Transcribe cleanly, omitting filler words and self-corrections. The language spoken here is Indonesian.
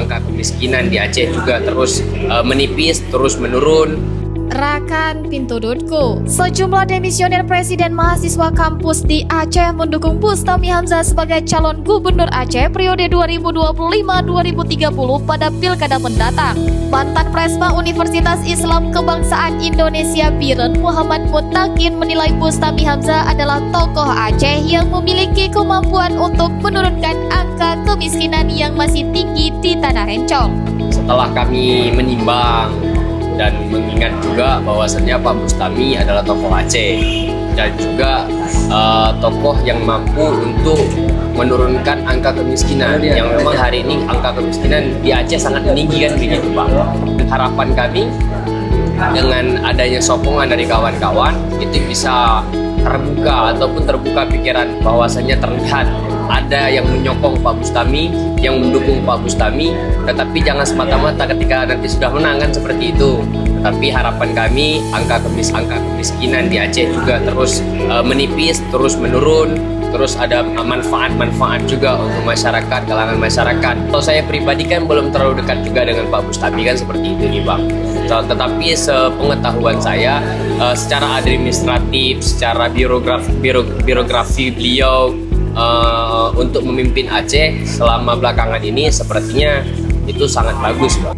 angka kemiskinan di Aceh juga terus menipis, terus menurun. Rakan.co. Sejumlah demisioner presiden mahasiswa kampus di Aceh mendukung Bustami Hamzah sebagai calon gubernur Aceh periode 2025-2030 pada pilkada mendatang. Mantan Presma Universitas Islam Kebangsaan Indonesia Biren Muhammad Mutakin menilai Bustami Hamzah adalah tokoh Aceh yang memiliki kemampuan untuk menurunkan angka kemiskinan yang masih tinggi di Tanah Rencong. Setelah kami menimbang dan mengingat juga bahwasannya Pak Bustami adalah tokoh Aceh dan juga tokoh yang mampu untuk menurunkan angka kemiskinan yang memang hari ini angka kemiskinan di Aceh sangat tinggi kan begitu Pak. Harapan kami dengan adanya sokongan dari kawan-kawan itu bisa terbuka pikiran bahwasannya terlihat ada yang menyokong Pak Bustami, yang mendukung Pak Bustami, tetapi jangan semata-mata ketika nanti sudah menang kan seperti itu. Tapi harapan kami angka kemiskinan di Aceh juga terus menipis, terus menurun, terus ada manfaat juga untuk masyarakat, kalangan masyarakat. Kalau saya pribadi kan belum terlalu dekat juga dengan Pak Bustami kan seperti itu nih Bang. Tetapi sepengetahuan saya secara administratif, secara biografi beliau untuk memimpin Aceh selama belakangan ini sepertinya itu sangat bagus Bang.